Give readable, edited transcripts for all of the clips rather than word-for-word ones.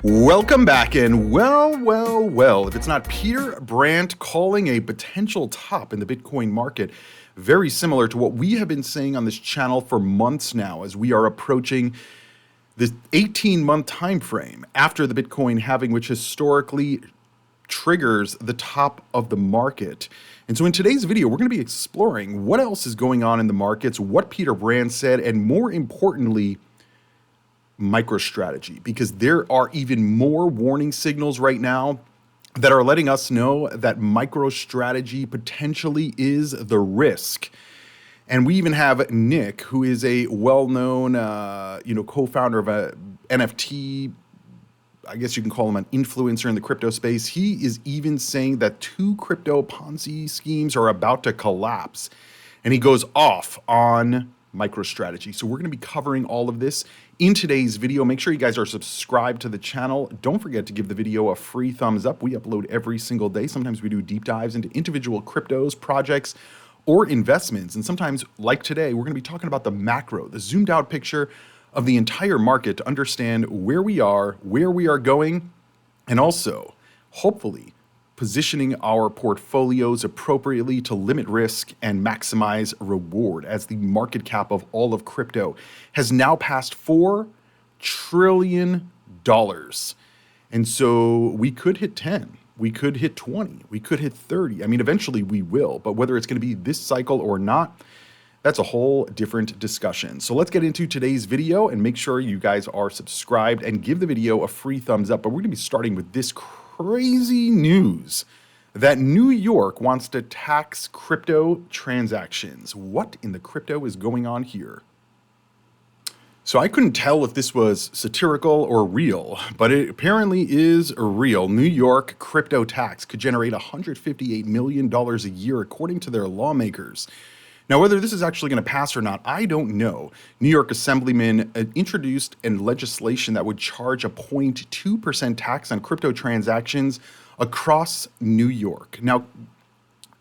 Welcome back, and well, if it's not Peter Brandt calling a potential top in the Bitcoin market, very similar to what we have been saying on this channel for months now, as we are approaching this 18-month time frame after the Bitcoin halving, which historically triggers the top of the market. And so in today's video, we're going to be exploring what else is going on in the markets, what Peter Brandt said, and more importantly, MicroStrategy, because there are even more warning signals right now that are letting us know that MicroStrategy potentially is the risk. And we even have Nick, who is a well-known, co-founder of a NFT. I guess you can call him an influencer in the crypto space. He is even saying that 2 crypto Ponzi schemes are about to collapse, and he goes off on MicroStrategy. So we're going to be covering all of this in today's video. Make sure you guys are subscribed to the channel. Don't forget to give the video a free thumbs up. We upload every single day. Sometimes we do deep dives into individual cryptos, projects, or investments. And sometimes, like today, we're going to be talking about the macro, the zoomed out picture of the entire market to understand where we are going, and also, hopefully, positioning our portfolios appropriately to limit risk and maximize reward, as the market cap of all of crypto has now passed $4 trillion. And so we could hit 10, we could hit 20, we could hit 30. I mean, eventually we will, but whether it's going to be this cycle or not, that's a whole different discussion. So let's get into today's video, and make sure you guys are subscribed and give the video a free thumbs up. But we're going to be starting with this crazy news that New York wants to tax crypto transactions. What in the crypto is going on here? So I couldn't tell if this was satirical or real, but it apparently is real. New York crypto tax could generate $158 million a year, according to their lawmakers. Now, whether this is actually going to pass or not, I don't know. New York Assemblyman introduced legislation that would charge a 0.2% tax on crypto transactions across New York. Now,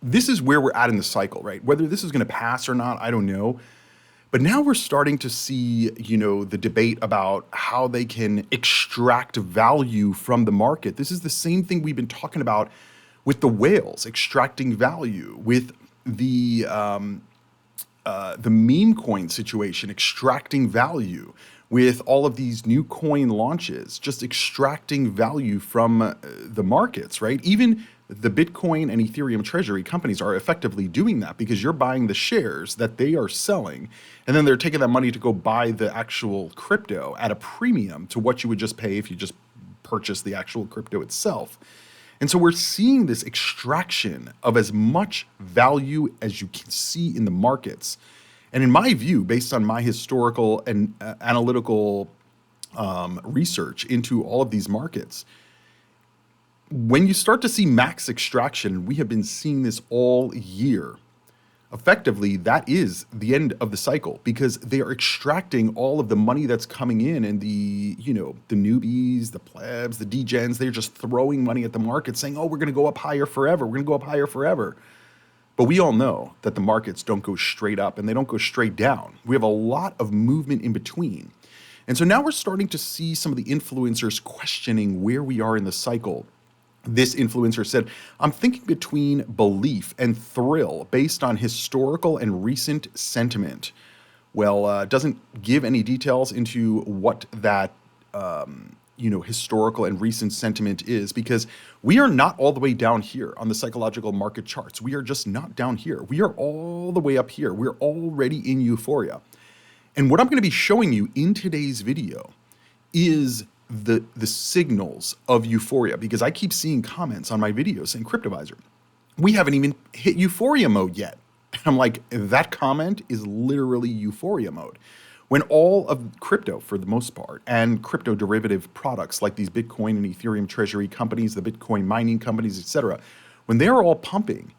this is where we're at in the cycle, right? Whether this is going to pass or not, I don't know. But now we're starting to see, the debate about how they can extract value from the market. This is the same thing we've been talking about with the whales, extracting value, with the meme coin situation, extracting value, with all of these new coin launches, just extracting value from the markets, right? Even the Bitcoin and Ethereum treasury companies are effectively doing that, because you're buying the shares that they are selling, and then they're taking that money to go buy the actual crypto at a premium to what you would just pay if you just purchase the actual crypto itself. And so we're seeing this extraction of as much value as you can see in the markets. And in my view, based on my historical and analytical research into all of these markets, when you start to see max extraction, we have been seeing this all year, effectively, that is the end of the cycle, because they are extracting all of the money that's coming in, and the newbies, the plebs, the degens, they're just throwing money at the market saying, oh, we're going to go up higher forever. We're going to go up higher forever. But we all know that the markets don't go straight up and they don't go straight down. We have a lot of movement in between. And so now we're starting to see some of the influencers questioning where we are in the cycle. This influencer said, I'm thinking between belief and thrill based on historical and recent sentiment. Well, doesn't give any details into what that, historical and recent sentiment is, because we are not all the way down here on the psychological market charts. We are just not down here. We are all the way up here. We're already in euphoria. And what I'm going to be showing you in today's video is the signals of euphoria, because I keep seeing comments on my videos saying, Cryptoviser, we haven't even hit euphoria mode yet. And I'm like, that comment is literally euphoria mode. When all of crypto, for the most part, and crypto derivative products like these Bitcoin and Ethereum treasury companies, the Bitcoin mining companies, etc., when they're all pumping,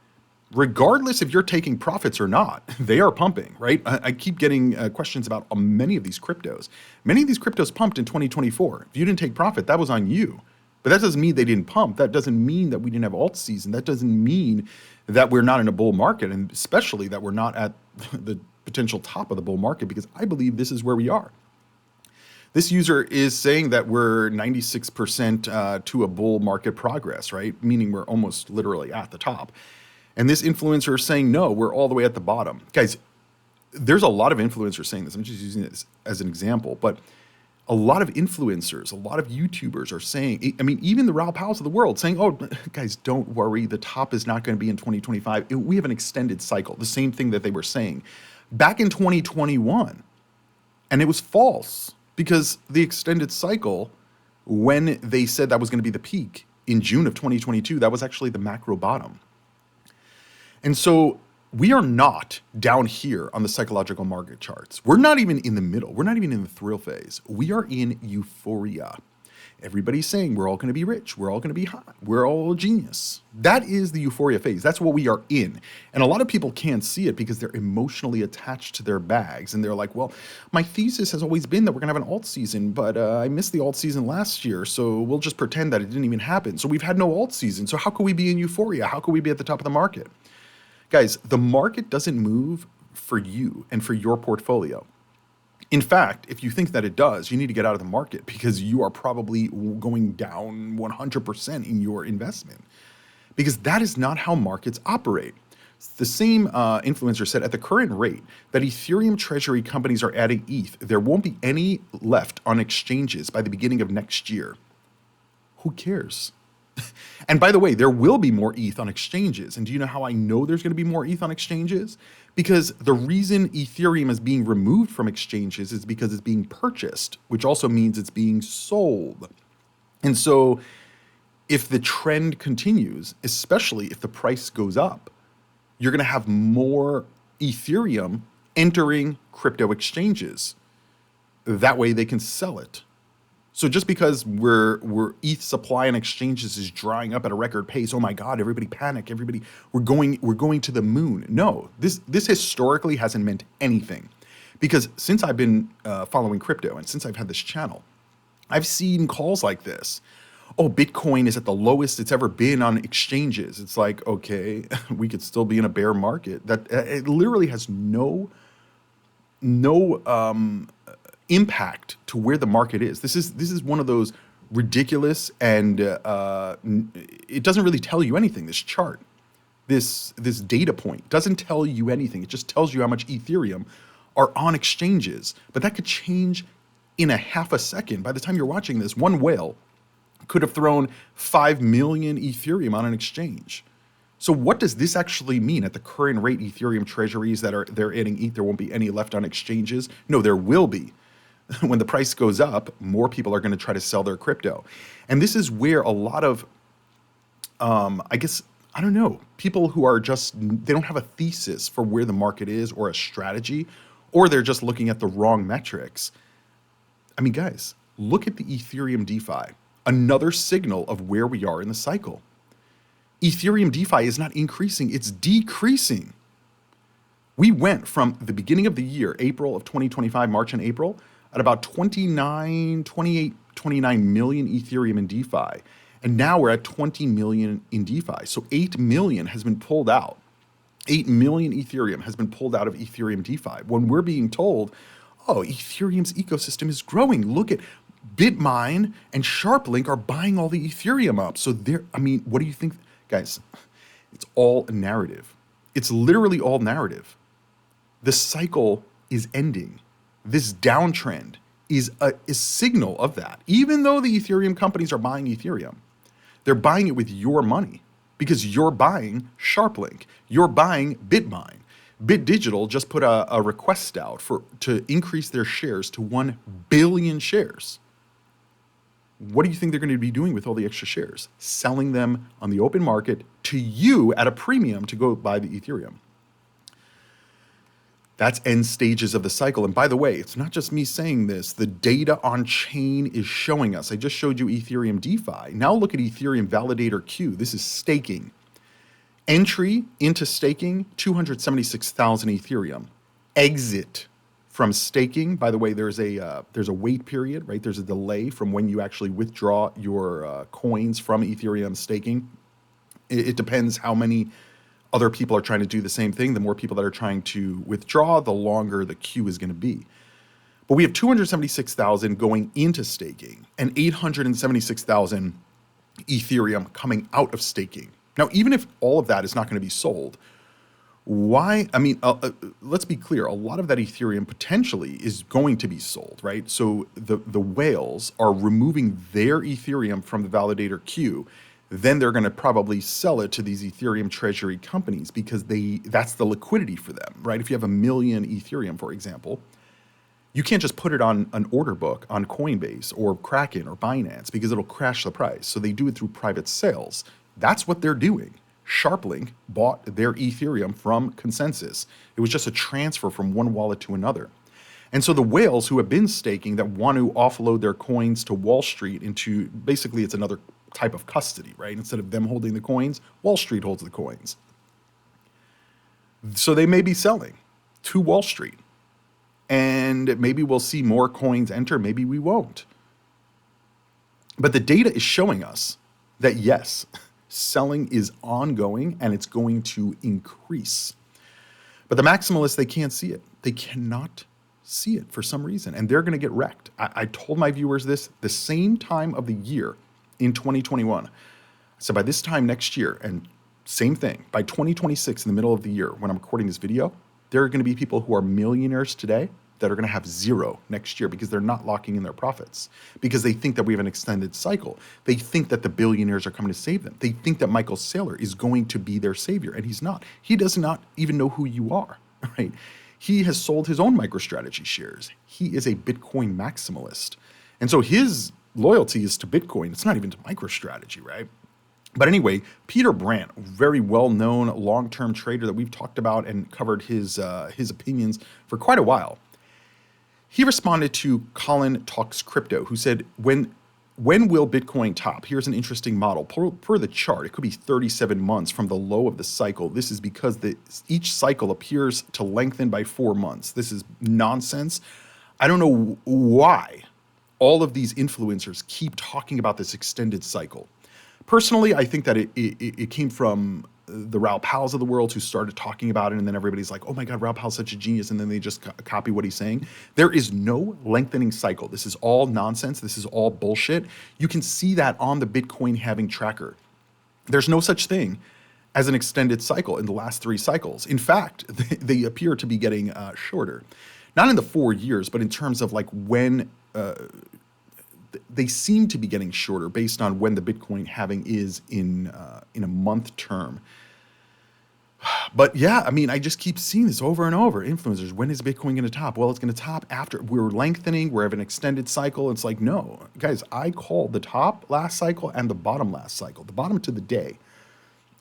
regardless if you're taking profits or not, they are pumping, right? I keep getting questions about many of these cryptos. Many of these cryptos pumped in 2024. If you didn't take profit, that was on you. But that doesn't mean they didn't pump. That doesn't mean that we didn't have alt season. That doesn't mean that we're not in a bull market, and especially that we're not at the potential top of the bull market, because I believe this is where we are. This user is saying that we're 96% to a bull market progress, right? Meaning we're almost literally at the top. And this influencer is saying, no, we're all the way at the bottom. Guys, there's a lot of influencers saying this. I'm just using this as an example, but a lot of influencers, a lot of YouTubers are saying, I mean, even the Raoul Pals of the world saying, oh, guys, don't worry. The top is not going to be in 2025. We have an extended cycle. The same thing that they were saying back in 2021. And it was false because the extended cycle, when they said that was going to be the peak in June of 2022, that was actually the macro bottom. And so we are not down here on the psychological market charts. We're not even in the middle. We're not even in the thrill phase. We are in euphoria. Everybody's saying we're all going to be rich. We're all going to be hot. We're all genius. That is the euphoria phase. That's what we are in. And a lot of people can't see it because they're emotionally attached to their bags. And they're like, well, my thesis has always been that we're going to have an alt season, but I missed the alt season last year. So we'll just pretend that it didn't even happen. So we've had no alt season. So how could we be in euphoria? How could we be at the top of the market? Guys, the market doesn't move for you and for your portfolio. In fact, if you think that it does, you need to get out of the market because you are probably going down 100% in your investment, because that is not how markets operate. The same influencer said at the current rate that Ethereum treasury companies are adding ETH, there won't be any left on exchanges by the beginning of next year. Who cares? And by the way, there will be more ETH on exchanges. And do you know how I know there's going to be more ETH on exchanges? Because the reason Ethereum is being removed from exchanges is because it's being purchased, which also means it's being sold. And so if the trend continues, especially if the price goes up, you're going to have more Ethereum entering crypto exchanges. That way they can sell it. So just because we're ETH supply and exchanges is drying up at a record pace, oh my God, everybody panic, everybody, we're going to the moon. No, this historically hasn't meant anything, because since I've been following crypto and since I've had this channel, I've seen calls like this. Oh, Bitcoin is at the lowest it's ever been on exchanges. It's like, okay, we could still be in a bear market. That it literally has no impact to where the market is. This is one of those ridiculous, and it doesn't really tell you anything. This chart, this data point doesn't tell you anything. It just tells you how much Ethereum are on exchanges, but that could change in a half a second. By the time you're watching this, one whale could have thrown 5 million Ethereum on an exchange. So what does this actually mean at the current rate? Ethereum treasuries they're adding ETH, there won't be any left on exchanges. No, there will be. When the price goes up, more people are going to try to sell their crypto. And this is where a lot of, I guess, I don't know, people who are just, they don't have a thesis for where the market is or a strategy, or they're just looking at the wrong metrics. I mean, guys, look at the Ethereum DeFi, another signal of where we are in the cycle. Ethereum DeFi is not increasing, it's decreasing. We went from the beginning of the year, April of 2025, March and April, at about 29 million Ethereum in DeFi. And now we're at 20 million in DeFi. So 8 million has been pulled out. 8 million Ethereum has been pulled out of Ethereum DeFi. When we're being told, oh, Ethereum's ecosystem is growing. Look at BitMine and SharpLink are buying all the Ethereum up. So I mean, what do you think? Guys, it's all a narrative. It's literally all narrative. The cycle is ending. This downtrend is a signal of that. Even though the Ethereum companies are buying Ethereum, they're buying it with your money because you're buying SharpLink. You're buying BitMine. BitDigital just put a request out to increase their shares to 1 billion shares. What do you think they're going to be doing with all the extra shares? Selling them on the open market to you at a premium to go buy the Ethereum. That's end stages of the cycle. And by the way, it's not just me saying this. The data on chain is showing us. I just showed you Ethereum DeFi. Now look at Ethereum Validator Q. This is staking. Entry into staking, 276,000 Ethereum. Exit from staking. By the way, there's a wait period, right? There's a delay from when you actually withdraw your coins from Ethereum staking. It depends how many other people are trying to do the same thing. The more people that are trying to withdraw, the longer the queue is going to be. But we have 276,000 going into staking and 876,000 Ethereum coming out of staking. Now, even if all of that is not going to be sold, why? I mean, let's be clear. A lot of that Ethereum potentially is going to be sold, right? So the whales are removing their Ethereum from the validator queue. Then they're going to probably sell it to these Ethereum treasury companies because that's the liquidity for them, right? If you have 1 million Ethereum, for example, you can't just put it on an order book on Coinbase or Kraken or Binance because it'll crash the price. So they do it through private sales. That's what they're doing. Sharplink bought their Ethereum from Consensus. It was just a transfer from one wallet to another. And so the whales who have been staking that want to offload their coins to Wall Street into, basically it's another type of custody, right? Instead of them holding the coins, Wall Street holds the coins. So they may be selling to Wall Street. And maybe we'll see more coins enter, maybe we won't. But the data is showing us that yes, selling is ongoing and it's going to increase. But the maximalists, they can't see it. They cannot see it for some reason, and they're going to get wrecked. I told my viewers this the same time of the year in 2021. So by this time next year, and same thing, by 2026, in the middle of the year, when I'm recording this video, there are going to be people who are millionaires today that are going to have zero next year because they're not locking in their profits, because they think that we have an extended cycle. They think that the billionaires are coming to save them. They think that Michael Saylor is going to be their savior, and he's not. He does not even know who you are, right? He has sold his own MicroStrategy shares. He is a Bitcoin maximalist. And so his loyalty is to Bitcoin. It's not even to MicroStrategy, right? But anyway, Peter Brandt, very well-known long-term trader that we've talked about and covered his opinions for quite a while. He responded to Colin Talks Crypto, who said, when will Bitcoin top? Here's an interesting model. Per the chart, it could be 37 months from the low of the cycle. This is because each cycle appears to lengthen by 4 months. This is nonsense. I don't know why all of these influencers keep talking about this extended cycle. Personally, I think that it came from the Raoul Pals of the world who started talking about it, and then everybody's like, oh my God, Raoul Pal's such a genius, and then they just copy what he's saying. There is no lengthening cycle. This is all nonsense. This is all bullshit. You can see that on the Bitcoin halving tracker. There's no such thing as an extended cycle in the last 3 cycles. In fact, they appear to be getting shorter. Not in the 4 years, but in terms of like when they seem to be getting shorter based on when the Bitcoin halving is in a month term. But yeah, I mean, I just keep seeing this over and over. Influencers, when is Bitcoin going to top? Well, it's going to top after we're lengthening. We're having an extended cycle. It's like, no, guys, I called the top last cycle and the bottom last cycle, the bottom to the day.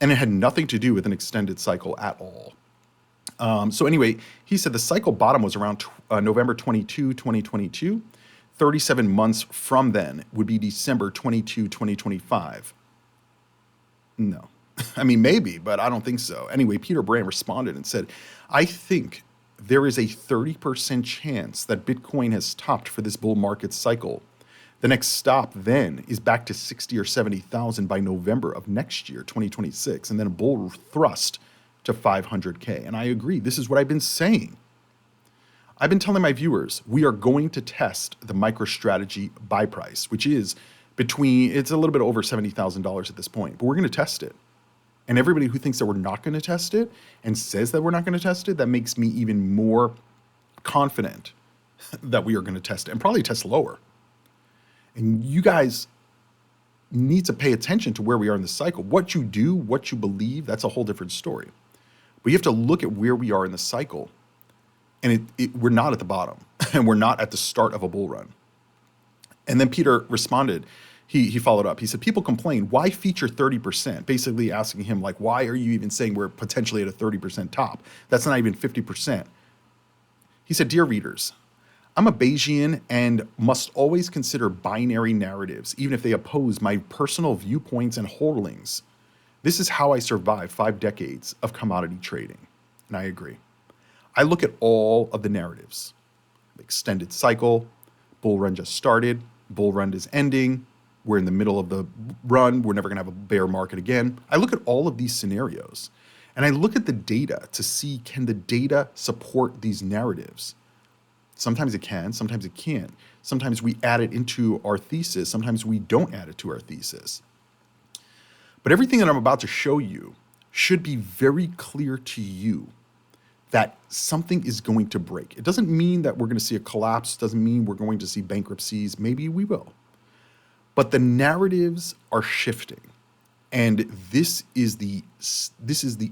And it had nothing to do with an extended cycle at all. So anyway, he said the cycle bottom was around November 22, 2022. 37 months from then would be December 22, 2025. No. I mean, maybe, but I don't think so. Anyway, Peter Brandt responded and said, I think there is a 30% chance that Bitcoin has topped for this bull market cycle. The next stop then is back to 60 or 70,000 by November of next year, 2026, and then a bull thrust to 500K. And I agree. This is what I've been saying. I've been telling my viewers, we are going to test the MicroStrategy buy price, which is it's a little bit over $70,000 at this point, but we're going to test it. And everybody who thinks that we're not going to test it and says that we're not going to test it, that makes me even more confident that we are going to test it and probably test lower. And you guys need to pay attention to where we are in the cycle. What you do, what you believe, that's a whole different story. But you have to look at where we are in the cycle. And we're not at the bottom, and we're not at the start of a bull run. And then Peter responded, he followed up. He said, people complain, why feature 30%? Basically asking him, like, why are you even saying we're potentially at a 30% top? That's not even 50%. He said, dear readers, I'm a Bayesian and must always consider binary narratives, even if they oppose my personal viewpoints and holdings. This is how I survived 5 decades of commodity trading. And I agree. I look at all of the narratives. Extended cycle, bull run just started, bull run is ending, we're in the middle of the run, we're never going to have a bear market again. I look at all of these scenarios, and I look at the data to see, can the data support these narratives? Sometimes it can, sometimes it can't. Sometimes we add it into our thesis, sometimes we don't add it to our thesis. But everything that I'm about to show you should be very clear to you that something is going to break. It doesn't mean that we're going to see a collapse, doesn't mean we're going to see bankruptcies, maybe we will. But the narratives are shifting. And this is the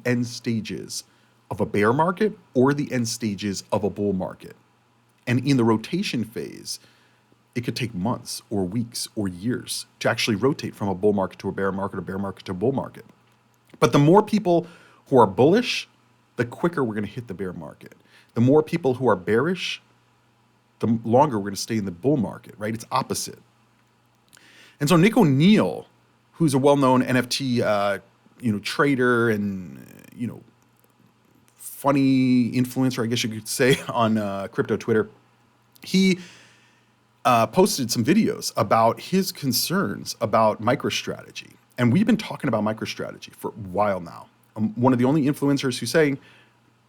end stages of a bear market or the end stages of a bull market. And in the rotation phase, it could take months or weeks or years to actually rotate from a bull market to a bear market, or bear market to a bull market. But the more people who are bullish, the quicker we're going to hit the bear market. The more people who are bearish, the longer we're going to stay in the bull market, right? It's opposite. And so Nick O'Neill, who's a well-known NFT, trader and, funny influencer, I guess you could say, on crypto Twitter, he posted some videos about his concerns about MicroStrategy. And we've been talking about MicroStrategy for a while now. I'm one of the only influencers who's saying,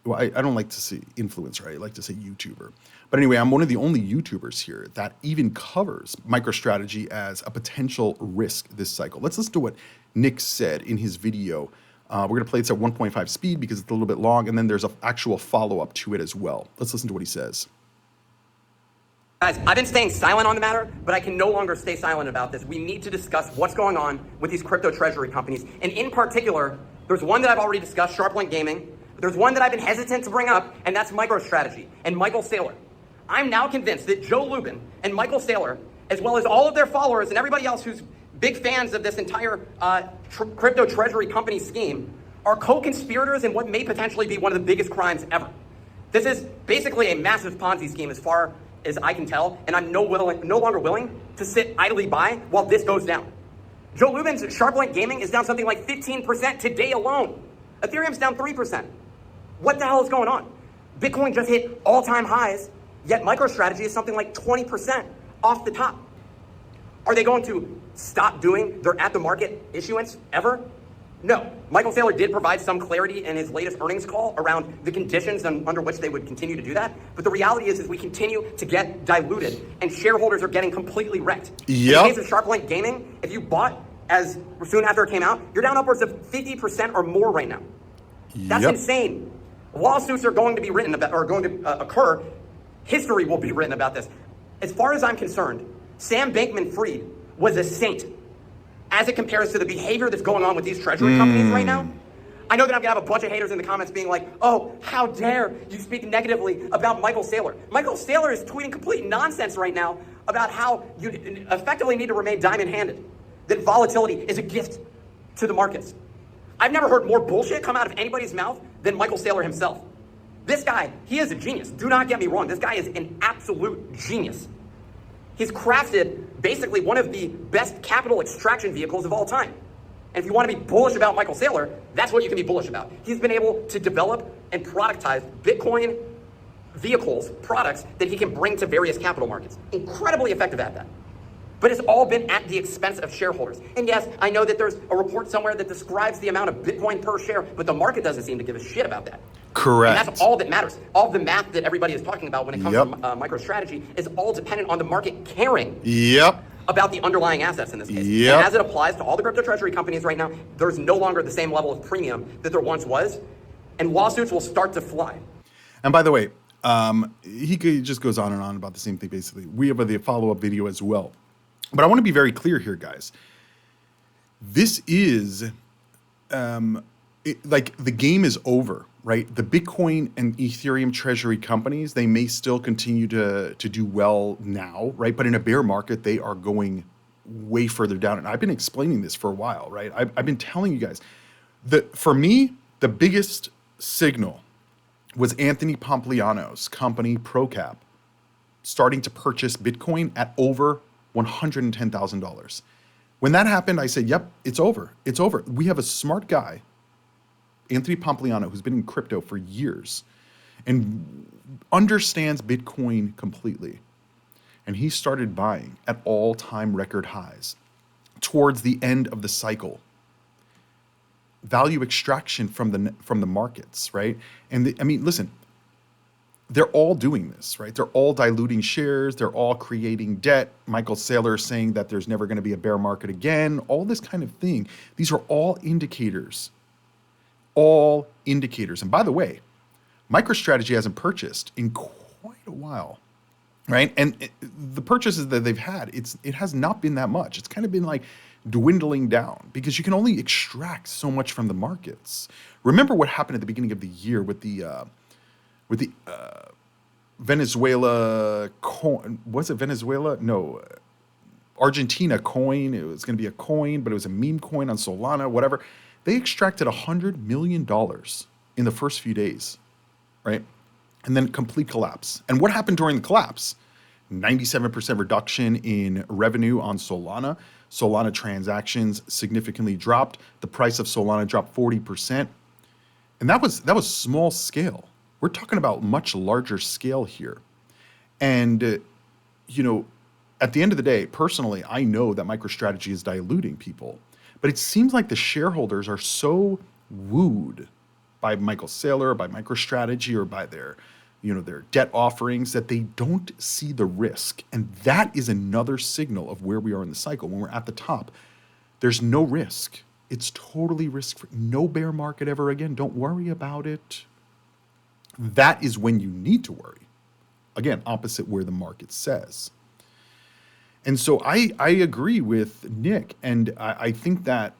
well, I don't like to say influencer, I like to say YouTuber. But anyway, I'm one of the only YouTubers here that even covers MicroStrategy as a potential risk this cycle. Let's listen to what Nick said in his video. We're going to play this at 1.5 speed because it's a little bit long, and then there's an actual follow-up to it as well. Let's listen to what he says. Guys, I've been staying silent on the matter, but I can no longer stay silent about this. We need to discuss what's going on with these crypto treasury companies. And in particular, there's one that I've already discussed, SharpLink Gaming. There's one that I've been hesitant to bring up, and that's MicroStrategy and Michael Saylor. I'm now convinced that Joe Lubin and Michael Saylor, as well as all of their followers and everybody else who's big fans of this entire crypto treasury company scheme, are co-conspirators in what may potentially be one of the biggest crimes ever. This is basically a massive Ponzi scheme as far as I can tell, and I'm no longer willing to sit idly by while this goes down. Joe Lubin's SharpLink Gaming is down something like 15% today alone. Ethereum's down 3%. What the hell is going on? Bitcoin just hit all-time highs, yet MicroStrategy is something like 20% off the top. Are they going to stop doing their at-the-market issuance ever? No. Michael Saylor did provide some clarity in his latest earnings call around the conditions under which they would continue to do that. But the reality is we continue to get diluted, and shareholders are getting completely wrecked. Yep. In the case of SharpLink Gaming, if you bought as soon after it came out, you're down upwards of 50% or more right now. That's insane. Lawsuits are going to be written about, or going to occur. History will be written about this. As far as I'm concerned, Sam Bankman-Fried was a saint as it compares to the behavior that's going on with these treasury companies right now. I know that I'm gonna have a bunch of haters in the comments being like, oh, how dare you speak negatively about Michael Saylor. Michael Saylor is tweeting complete nonsense right now about how you effectively need to remain diamond-handed, that volatility is a gift to the markets. I've never heard more bullshit come out of anybody's mouth than Michael Saylor himself. This guy, he is a genius. Do not get me wrong. This guy is an absolute genius. He's crafted basically one of the best capital extraction vehicles of all time. And if you want to be bullish about Michael Saylor, that's what you can be bullish about. He's been able to develop and productize Bitcoin vehicles, products that he can bring to various capital markets. Incredibly effective at that. But it's all been at the expense of shareholders. And yes, I know that there's a report somewhere that describes the amount of Bitcoin per share, but the market doesn't seem to give a shit about that. Correct. And that's all that matters. All the math that everybody is talking about when it comes to MicroStrategy is all dependent on the market caring about the underlying assets in this case. And as it applies to all the crypto treasury companies right now, there's no longer the same level of premium that there once was, and lawsuits will start to fly. And by the way, just goes on and on about the same thing, basically. We have the follow-up video as well. But I want to be very clear here, guys. This is, like, the game is over, right? The Bitcoin and Ethereum treasury companies, they may still continue to do well now, right? But in a bear market, they are going way further down. And I've been explaining this for a while, right? I've been telling you guys that for me, the biggest signal was Anthony Pompliano's company, ProCap, starting to purchase Bitcoin at over $110,000. When that happened, I said, yep, it's over. It's over. We have a smart guy, Anthony Pompliano, who's been in crypto for years and understands Bitcoin completely. And he started buying at all-time record highs towards the end of the cycle. Value extraction from the markets, right? And I mean, listen, they're all doing this, right? They're all diluting shares. They're all creating debt. Michael Saylor is saying that there's never going to be a bear market again, all this kind of thing. These are all indicators, all indicators. And by the way, MicroStrategy hasn't purchased in quite a while, right? And the purchases that they've had, it has not been that much. It's kind of been like dwindling down because you can only extract so much from the markets. Remember what happened at the beginning of the year with the Venezuela coin. Was it Venezuela? No, Argentina coin. It was going to be a coin, but it was a meme coin on Solana, whatever. They extracted $100 million in the first few days, right? And then complete collapse. And what happened during the collapse? 97% reduction in revenue on Solana. Solana transactions significantly dropped. The price of Solana dropped 40%. And that was small scale. We're talking about much larger scale here. And, at the end of the day, personally, I know that MicroStrategy is diluting people. But it seems like the shareholders are so wooed by Michael Saylor, by MicroStrategy, or by their debt offerings that they don't see the risk. And that is another signal of where we are in the cycle. When we're at the top, there's no risk. It's totally risk-free. No bear market ever again. Don't worry about it. That is when you need to worry. Again, opposite where the market says. And so I agree with Nick, and I think that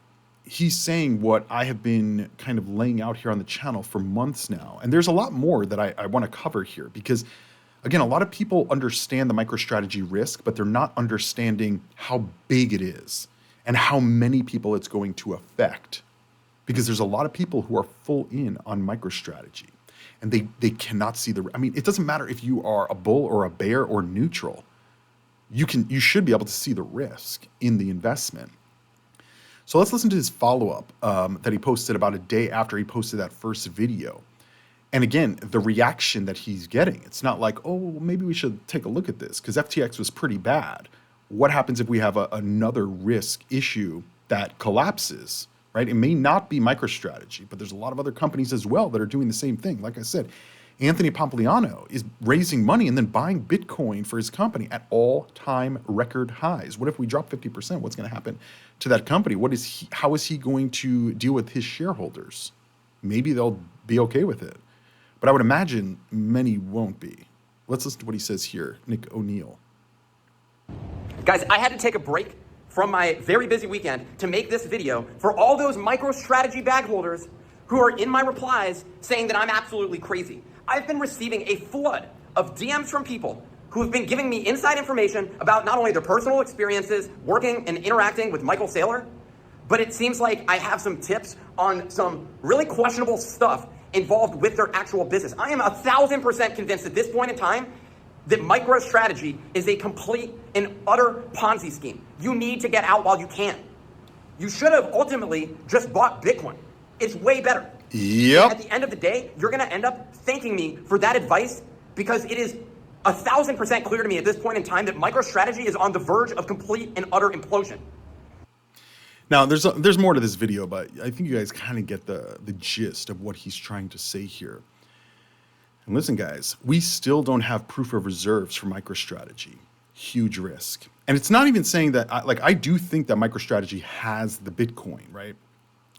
he's saying what I have been kind of laying out here on the channel for months now. And there's a lot more that I want to cover here because, again, a lot of people understand the MicroStrategy risk, but they're not understanding how big it is and how many people it's going to affect. Because there's a lot of people who are full in on MicroStrategy and they cannot see it doesn't matter if you are a bull or a bear or neutral. You should be able to see the risk in the investment. So let's listen to his follow-up that he posted about a day after he posted that first video. And again, the reaction that he's getting, it's not like, oh, maybe we should take a look at this because FTX was pretty bad. What happens if we have another risk issue that collapses, right? It may not be MicroStrategy, but there's a lot of other companies as well that are doing the same thing. Like I said, Anthony Pompliano is raising money and then buying Bitcoin for his company at all-time record highs. What if we drop 50%? What's going to happen to that company? How is he going to deal with his shareholders? Maybe they'll be okay with it. But I would imagine many won't be. Let's listen to what he says here, Nick O'Neill. Guys, I had to take a break from my very busy weekend to make this video for all those MicroStrategy bag holders who are in my replies saying that I'm absolutely crazy. I've been receiving a flood of DMs from people who have been giving me inside information about not only their personal experiences working and interacting with Michael Saylor, but it seems like I have some tips on some really questionable stuff involved with their actual business. I am 1,000% convinced at this point in time that MicroStrategy is a complete and utter Ponzi scheme. You need to get out while you can. You should have ultimately just bought Bitcoin. It's way better. Yep. At the end of the day, you're going to end up thanking me for that advice because it is 1,000% clear to me at this point in time that MicroStrategy is on the verge of complete and utter implosion. Now, there's more to this video, but I think you guys kind of get the gist of what he's trying to say here. And listen, guys, we still don't have proof of reserves for MicroStrategy. Huge risk. And it's not even saying that, I do think that MicroStrategy has the Bitcoin, right?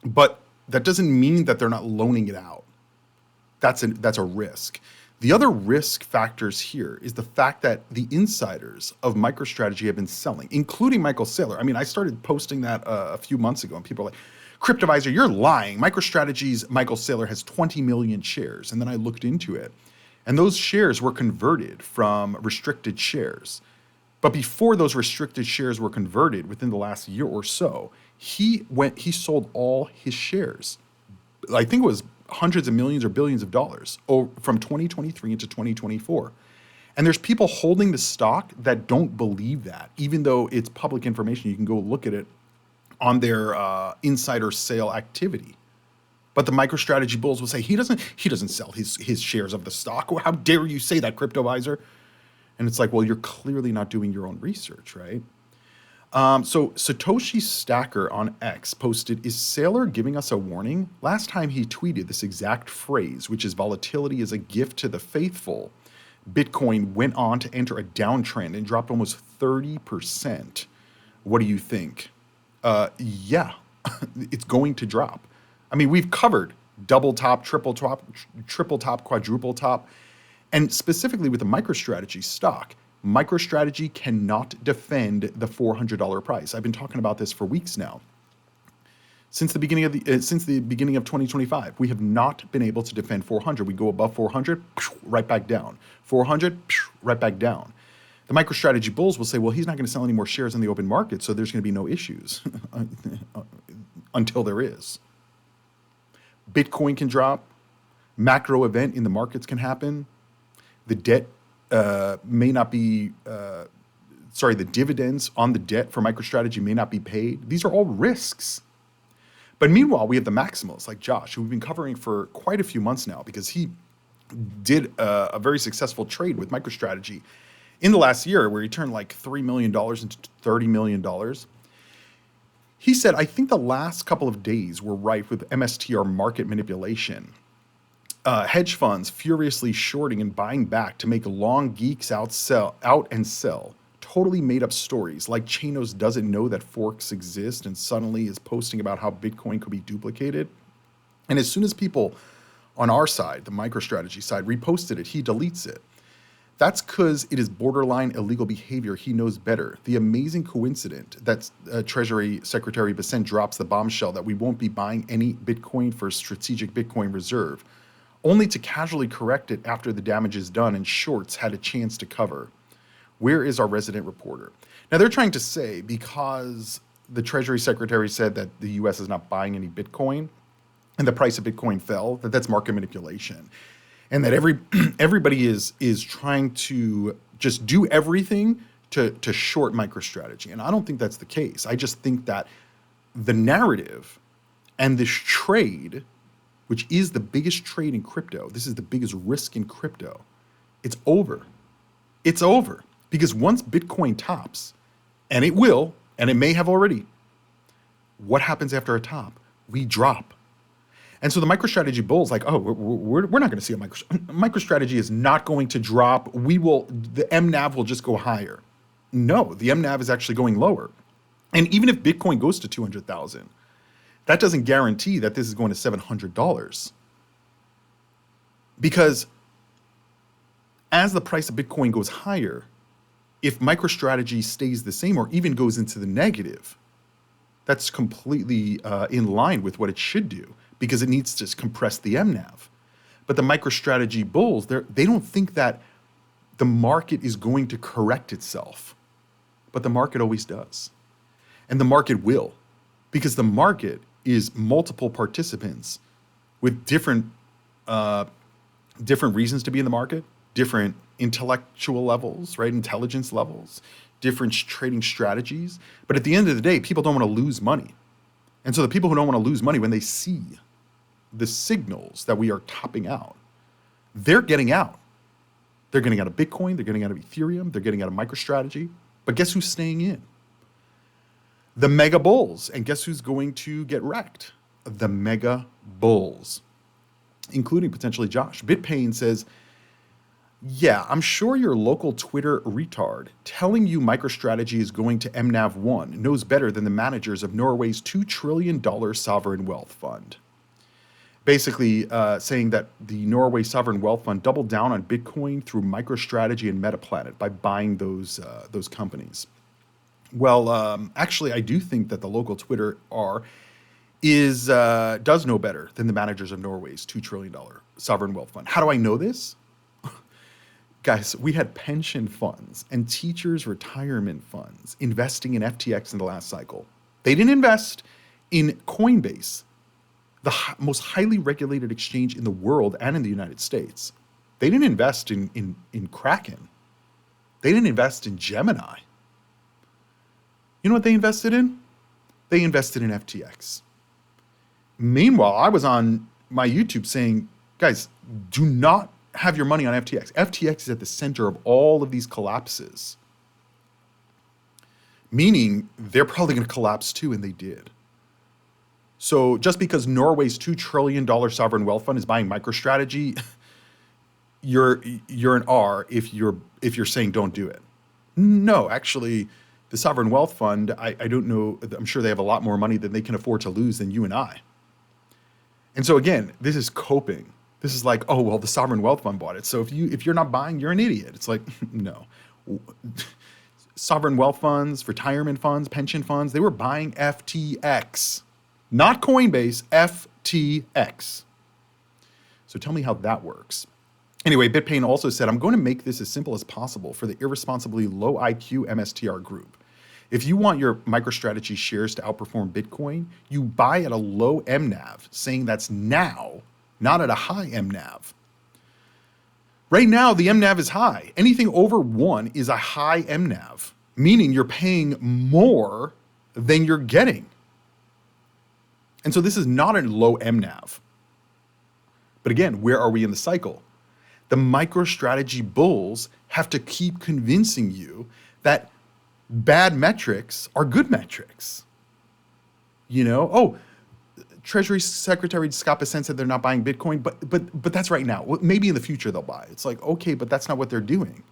But that doesn't mean that they're not loaning it out. That's a risk. The other risk factors here is the fact that the insiders of MicroStrategy have been selling, including Michael Saylor. I mean, I started posting that a few months ago, and people are like, Cryptoviser, you're lying. MicroStrategy's Michael Saylor has 20 million shares. And then I looked into it, and those shares were converted from restricted shares. But before those restricted shares were converted, within the last year or so, he sold all his shares. I think it was hundreds of millions or billions of dollars from 2023 into 2024. And there's people holding the stock that don't believe that, even though it's public information. You can go look at it on their insider sale activity. But the MicroStrategy bulls will say he doesn't sell his shares of the stock. How dare you say that, Cryptoviser? And it's like, well, you're clearly not doing your own research, right? So Satoshi Stacker on X posted, is Saylor giving us a warning? Last time he tweeted this exact phrase, which is volatility is a gift to the faithful. Bitcoin went on to enter a downtrend and dropped almost 30%. What do you think? Yeah, it's going to drop. I mean, we've covered double top, triple top, quadruple top, and specifically with the MicroStrategy stock. MicroStrategy cannot defend the $400 price. I've been talking about this for weeks now. Since the beginning of 2025, we have not been able to defend 400. We go above 400, right back down. 400, right back down. The MicroStrategy bulls will say, well, he's not going to sell any more shares in the open market, so there's going to be no issues until there is. Bitcoin can drop. Macro event in the markets can happen. The debt may not be, the dividends on the debt for MicroStrategy may not be paid. These are all risks. But meanwhile, we have the maximals like Josh, who we've been covering for quite a few months now because he did a very successful trade with MicroStrategy in the last year where he turned like $3 million into $30 million. He said, I think the last couple of days were rife with MSTR market manipulation. Hedge funds furiously shorting and buying back to make long geeks out and sell. Totally made up stories like Chanos doesn't know that forks exist and suddenly is posting about how Bitcoin could be duplicated. And as soon as people on our side, the MicroStrategy side, reposted it, he deletes it. That's because it is borderline illegal behavior. He knows better. The amazing coincidence that Treasury Secretary Bessent drops the bombshell that we won't be buying any Bitcoin for strategic Bitcoin reserve, only to casually correct it after the damage is done and shorts had a chance to cover. Where is our resident reporter? Now, they're trying to say because the Treasury Secretary said that the U.S. is not buying any Bitcoin and the price of Bitcoin fell, that's market manipulation. And that everybody is trying to just do everything to short MicroStrategy. And I don't think that's the case. I just think that the narrative and this trade, which is the biggest trade in crypto, this is the biggest risk in crypto, it's over. It's over. Because once Bitcoin tops, and it will, and it may have already, what happens after a top? We drop. And so the MicroStrategy bulls like, oh, we're not going to see a MicroStrategy is not going to drop. The MNAV will just go higher. No, the MNAV is actually going lower. And even if Bitcoin goes to 200,000, that doesn't guarantee that this is going to $700. Because as the price of Bitcoin goes higher, if MicroStrategy stays the same or even goes into the negative, that's completely in line with what it should do because it needs to compress the MNAV. But the MicroStrategy bulls, they don't think that the market is going to correct itself. But the market always does. And the market will, because the market is multiple participants with different reasons to be in the market, different intellectual levels, right? Intelligence levels, different trading strategies. But at the end of the day, people don't want to lose money. And so the people who don't want to lose money, when they see the signals that we are topping out, they're getting out. They're getting out of Bitcoin, they're getting out of Ethereum, they're getting out of MicroStrategy. But guess who's staying in? The mega bulls. And guess who's going to get wrecked? The mega bulls, including potentially Josh. BitPain says, yeah, I'm sure your local Twitter retard telling you MicroStrategy is going to MNAV1 knows better than the managers of Norway's $2 trillion sovereign wealth fund. Basically saying that the Norway sovereign wealth fund doubled down on Bitcoin through MicroStrategy and Metaplanet by buying those companies. Well, actually, I do think that the local Twitter does know better than the managers of Norway's $2 trillion sovereign wealth fund. How do I know this? Guys, we had pension funds and teachers' retirement funds investing in FTX in the last cycle. They didn't invest in Coinbase, the most highly regulated exchange in the world and in the United States. They didn't invest in Kraken. They didn't invest in Gemini. You know what they invested in? They invested in FTX. Meanwhile, I was on my YouTube saying, guys, do not have your money on FTX. FTX is at the center of all of these collapses. Meaning they're probably going to collapse too, and they did. So just because Norway's $2 trillion sovereign wealth fund is buying MicroStrategy, you're an R if you're saying don't do it. No, actually, the sovereign wealth fund, I don't know. I'm sure they have a lot more money than they can afford to lose than you and I. And so again, this is coping. This is like, oh well, the sovereign wealth fund bought it. So if you're not buying, you're an idiot. It's like, no. Sovereign wealth funds, retirement funds, pension funds, they were buying FTX, not Coinbase, FTX. So tell me how that works. Anyway, BitPayne also said, I'm going to make this as simple as possible for the irresponsibly low IQ MSTR group. If you want your MicroStrategy shares to outperform Bitcoin, you buy at a low MNAV, saying that's now, not at a high MNAV. Right now, the MNAV is high. Anything over 1 is a high MNAV, meaning you're paying more than you're getting. And so this is not a low MNAV. But again, where are we in the cycle? The MicroStrategy bulls have to keep convincing you that bad metrics are good metrics. You know, oh, Treasury Secretary Scott Bessent said they're not buying Bitcoin, but that's right now. Maybe in the future they'll buy. It's like, okay, but that's not what they're doing.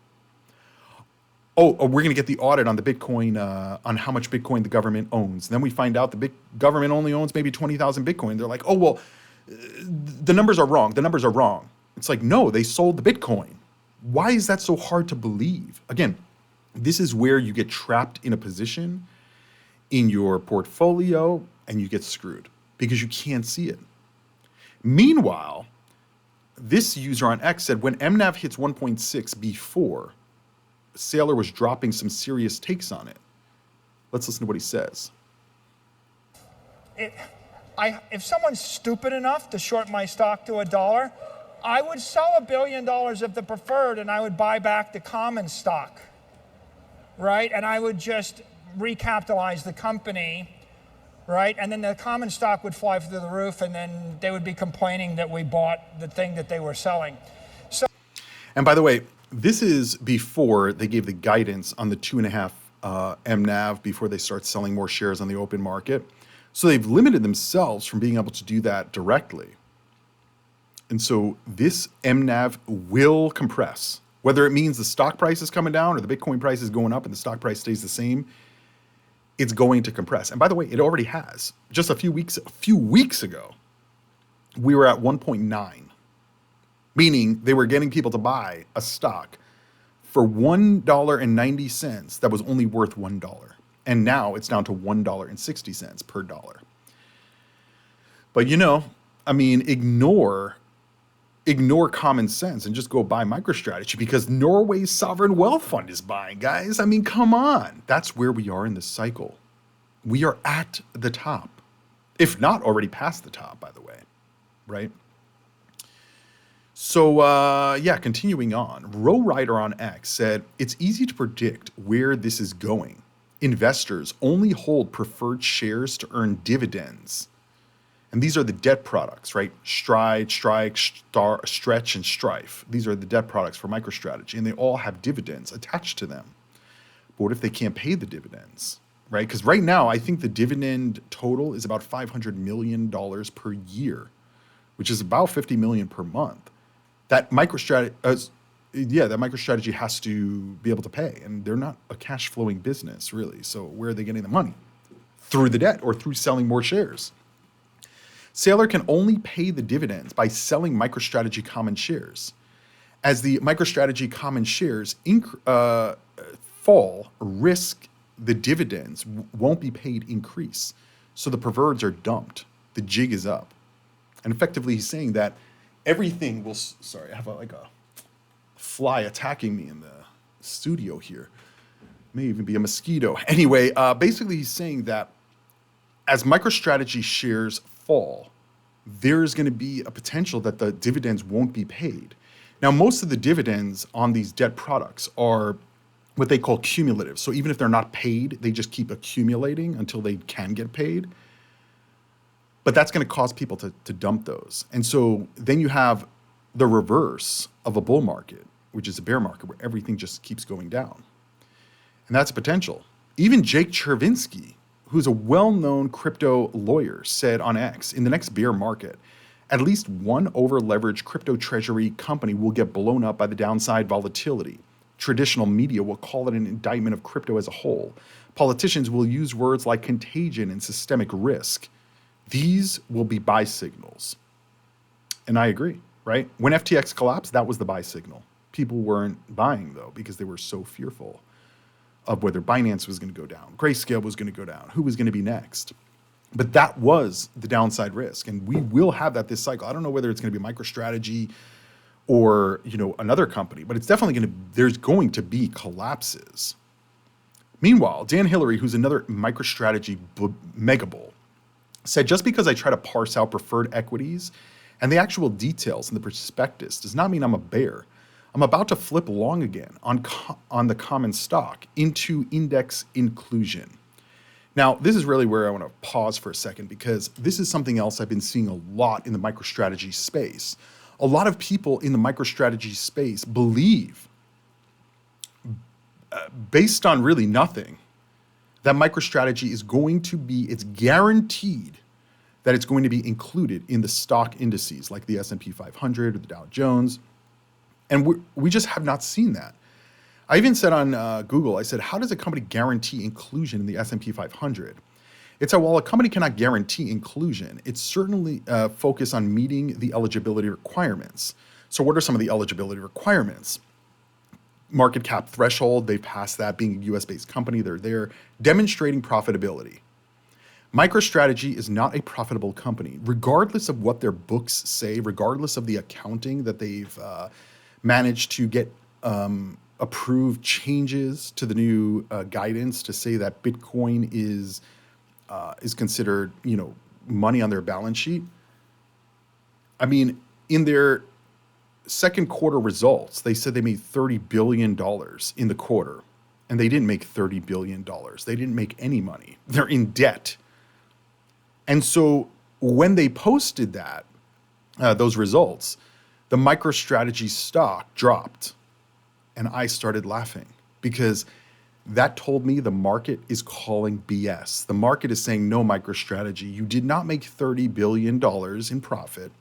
Oh, we're going to get the audit on the Bitcoin, on how much Bitcoin the government owns. And then we find out the big government only owns maybe 20,000 Bitcoin. They're like, oh, well, the numbers are wrong. The numbers are wrong. It's like, no, they sold the Bitcoin. Why is that so hard to believe? Again, this is where you get trapped in a position in your portfolio and you get screwed because you can't see it. Meanwhile, this user on X said when MNAV hits 1.6 before, Saylor was dropping some serious takes on it. Let's listen to what he says. If someone's stupid enough to short my stock to $1, I would sell $1 billion of the preferred and I would buy back the common stock, right? And I would just recapitalize the company, right? And then the common stock would fly through the roof and then they would be complaining that we bought the thing that they were selling. So, and by the way, this is before they gave the guidance on the 2.5 MNAV before they start selling more shares on the open market. So they've limited themselves from being able to do that directly. And so this MNAV will compress. Whether it means the stock price is coming down or the Bitcoin price is going up and the stock price stays the same, it's going to compress. And by the way, it already has. Just a few weeks ago, we were at 1.9, meaning they were getting people to buy a stock for $1.90 that was only worth $1. And now it's down to $1.60 per dollar. But you know, I mean, ignore common sense and just go buy MicroStrategy because Norway's sovereign wealth fund is buying, guys. I mean, come on. That's where we are in this cycle. We are at the top, if not already past the top, by the way, right? So, yeah, continuing on. Rowrider on X said, it's easy to predict where this is going. Investors only hold preferred shares to earn dividends. And these are the debt products, right? Stride, Strike, Stretch, and Strife. These are the debt products for MicroStrategy, and they all have dividends attached to them. But what if they can't pay the dividends, right? Because right now, I think the dividend total is about $500 million per year, which is about $50 million per month. That MicroStrategy has to be able to pay, and they're not a cash flowing business, really. So where are they getting the money? Through the debt or through selling more shares. Saylor can only pay the dividends by selling MicroStrategy common shares. As the MicroStrategy common shares fall, risk the dividends won't be paid increase. So the preferreds are dumped. The jig is up. And effectively, he's saying that everything will... Sorry, I have a fly attacking me in the studio here. May even be a mosquito. Anyway, basically, he's saying that as MicroStrategy shares fall, there's going to be a potential that the dividends won't be paid. Now, most of the dividends on these debt products are what they call cumulative. So even if they're not paid, they just keep accumulating until they can get paid. But that's going to cause people to dump those. And so then you have the reverse of a bull market, which is a bear market where everything just keeps going down. And that's a potential. Even Jake Chervinsky, who's a well-known crypto lawyer, said on X, in the next bear market, At least one over-leveraged crypto treasury company will get blown up by the downside volatility. Traditional media will call it an indictment of crypto as a whole. Politicians will use words like contagion and systemic risk. These will be buy signals. And I agree, right? When FTX collapsed, that was the buy signal. People weren't buying, though, because they were so fearful of whether Binance was going to go down, Grayscale was going to go down, who was going to be next. But that was the downside risk, and we will have that this cycle. I don't know whether it's going to be MicroStrategy or another company, but it's definitely there's going to be collapses. Meanwhile, Dan Hillary, who's another MicroStrategy mega bull, said just because I try to parse out preferred equities and the actual details in the prospectus does not mean I'm a bear. I'm about to flip long again on the common stock into index inclusion. Now, this is really where I want to pause for a second, because this is something else I've been seeing a lot in the MicroStrategy space. A lot of people in the MicroStrategy space believe, based on really nothing, that MicroStrategy is going to be, it's guaranteed that it's going to be included in the stock indices like the S&P 500 or the Dow Jones. And we just have not seen that. I even said on Google, I said, how does a company guarantee inclusion in the S&P 500? It said, while a company cannot guarantee inclusion, it's certainly focused on meeting the eligibility requirements. So what are some of the eligibility requirements? Market cap threshold, they've passed that. Being a US-based company, they're there. Demonstrating profitability. MicroStrategy is not a profitable company, regardless of what their books say, regardless of the accounting that they've managed to get approved changes to the new guidance to say that Bitcoin is considered, money on their balance sheet. I mean, in their second quarter results, they said they made $30 billion in the quarter, and they didn't make $30 billion. They didn't make any money. They're in debt. And so when they posted that, those results, the MicroStrategy stock dropped, and I started laughing because that told me the market is calling BS. The market is saying, no, MicroStrategy, you did not make $30 billion in profit.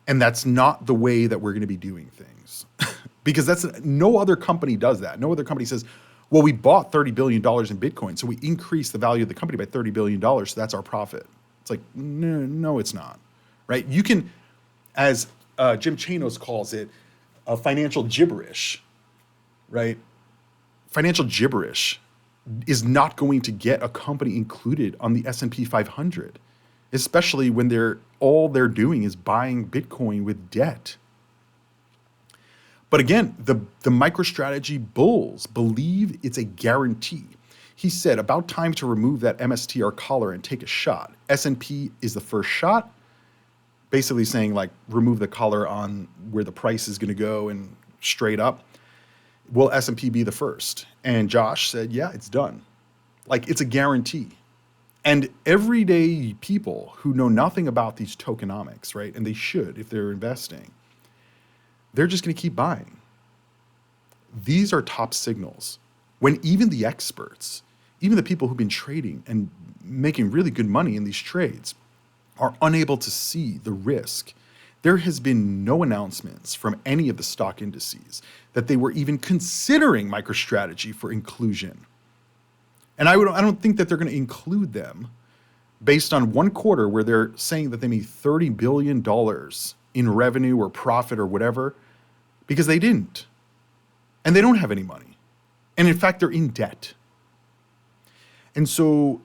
And that's not the way that we're going to be doing things. Because no other company does that. No other company says, well, we bought $30 billion in Bitcoin, so we increased the value of the company by $30 billion, so that's our profit. It's like, no, it's not, right? You can, as Jim Chanos calls it, financial gibberish, right? Financial gibberish is not going to get a company included on the S&P 500, especially when all they're doing is buying Bitcoin with debt. But again, the MicroStrategy bulls believe it's a guarantee. He said, about time to remove that MSTR collar and take a shot. S&P is the first shot, basically saying like remove the collar on where the price is going to go and straight up. Will S&P be the first? And Josh said, yeah, it's done. Like, it's a guarantee. And everyday people who know nothing about these tokenomics, right, and they should if they're investing, they're just going to keep buying. These are top signals. When even the experts, even the people who've been trading and making really good money in these trades are unable to see the risk. There has been no announcements from any of the stock indices that they were even considering MicroStrategy for inclusion. And I don't think that they're going to include them based on one quarter where they're saying that they made $30 billion in revenue or profit or whatever, because they didn't. And they don't have any money. And in fact, they're in debt. And so,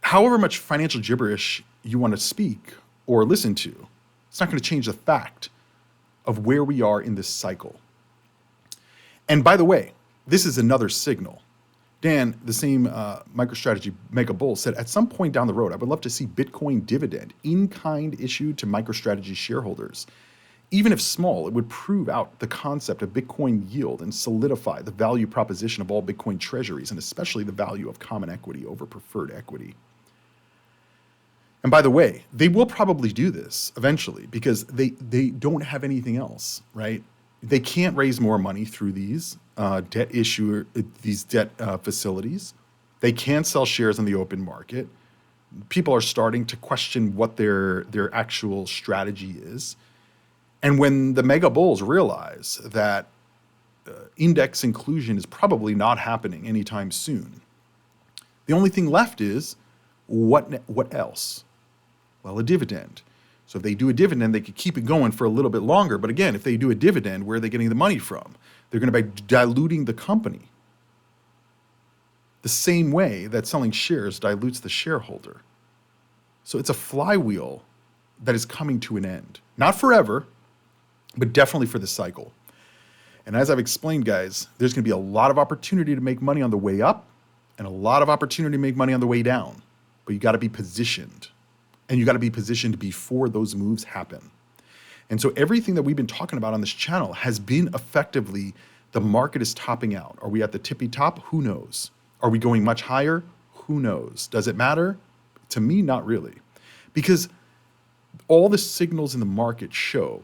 however much financial gibberish you want to speak or listen to, it's not going to change the fact of where we are in this cycle. And by the way, this is another signal. Dan, the same MicroStrategy mega bull, said at some point down the road, I would love to see Bitcoin dividend in kind issued to MicroStrategy shareholders. Even if small, it would prove out the concept of Bitcoin yield and solidify the value proposition of all Bitcoin treasuries, and especially the value of common equity over preferred equity. And by the way, they will probably do this eventually because they don't have anything else, right? They can't raise more money through these debt facilities. They can't sell shares on the open market. People are starting to question what their actual strategy is. And when the mega bulls realize that index inclusion is probably not happening anytime soon, the only thing left is what else? Well, a dividend. So if they do a dividend, they could keep it going for a little bit longer. But again, if they do a dividend, where are they getting the money from? They're going to be diluting the company the same way that selling shares dilutes the shareholder. So it's a flywheel that is coming to an end. Not forever, but definitely for the cycle. And as I've explained, guys, there's going to be a lot of opportunity to make money on the way up and a lot of opportunity to make money on the way down. But you got to be positioned. And you got to be positioned before those moves happen. And so everything that we've been talking about on this channel has been effectively the market is topping out. Are we at the tippy top? Who knows? Are we going much higher? Who knows? Does it matter? To me, not really. Because all the signals in the market show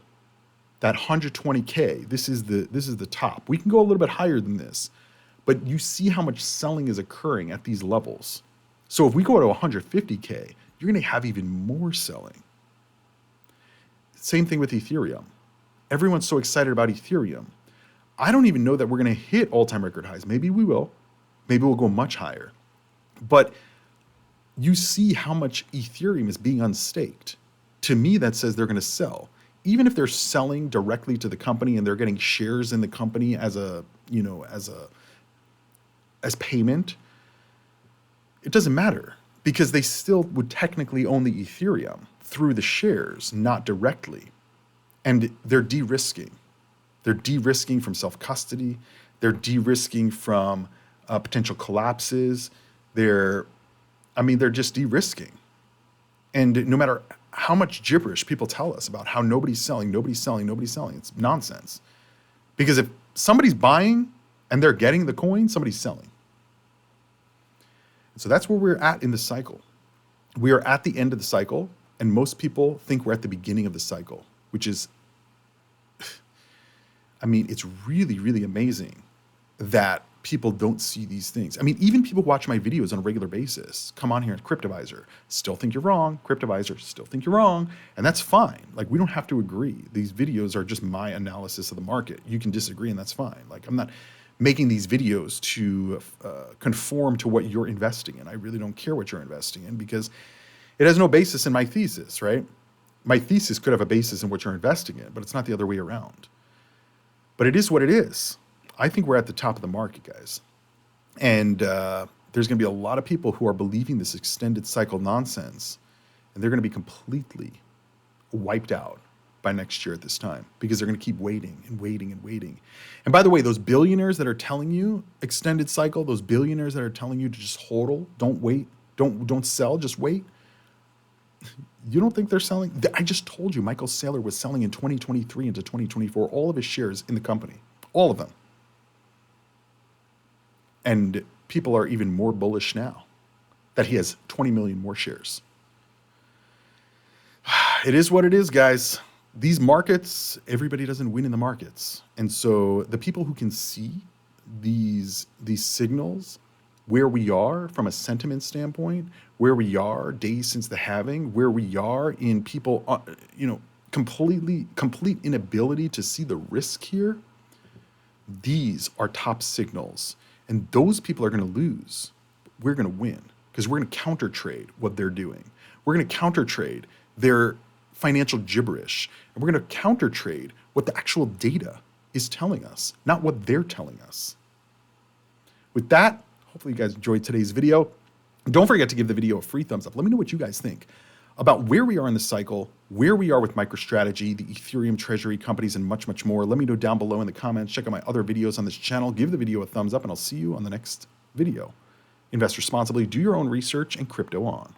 that 120K, this is the top. We can go a little bit higher than this, but you see how much selling is occurring at these levels. So if we go to 150K, you're going to have even more selling. Same thing with Ethereum. Everyone's so excited about Ethereum. I don't even know that we're going to hit all-time record highs. Maybe we will. Maybe we'll go much higher. But you see how much Ethereum is being unstaked. To me, that says they're going to sell. Even if they're selling directly to the company and they're getting shares in the company as payment, it doesn't matter because they still would technically own the Ethereum through the shares, not directly. And they're de-risking. They're de-risking from self-custody. They're de-risking from potential collapses. They're just de-risking. And no matter how much gibberish people tell us about how nobody's selling, it's nonsense. Because if somebody's buying and they're getting the coin, somebody's selling. So that's where we're at in the cycle. We are at the end of the cycle, and most people think we're at the beginning of the cycle, which is, it's really, really amazing that people don't see these things. Even people watch my videos on a regular basis, come on here at Cryptoviser, still think you're wrong, Cryptoviser, still think you're wrong, and that's fine. We don't have to agree. These videos are just my analysis of the market. You can disagree, and that's fine. I'm not making these videos to conform to what you're investing in. I really don't care what you're investing in because it has no basis in my thesis, right? My thesis could have a basis in what you're investing in, but it's not the other way around. But it is what it is. I think we're at the top of the market, guys. And there's going to be a lot of people who are believing this extended cycle nonsense, and they're going to be completely wiped out by next year at this time because they're going to keep waiting and waiting and waiting. And by the way, those billionaires that are telling you extended cycle, those billionaires that are telling you to just hodl, don't wait, don't sell, just wait. You don't think they're selling? I just told you Michael Saylor was selling in 2023 into 2024, all of his shares in the company, all of them. And people are even more bullish now that he has 20 million more shares. It is what it is, guys. These markets, everybody doesn't win in the markets. And so the people who can see these signals, where we are from a sentiment standpoint, where we are days since the halving, where we are in people, complete inability to see the risk here, these are top signals. And those people are going to lose. We're going to win because we're going to counter trade what they're doing. We're going to counter trade their financial gibberish. And we're going to counter trade what the actual data is telling us, not what they're telling us. With that, hopefully you guys enjoyed today's video. Don't forget to give the video a free thumbs up. Let me know what you guys think about where we are in the cycle, where we are with MicroStrategy, the Ethereum treasury companies, and much, much more. Let me know down below in the comments. Check out my other videos on this channel. Give the video a thumbs up, and I'll see you on the next video. Invest responsibly, do your own research, and crypto on.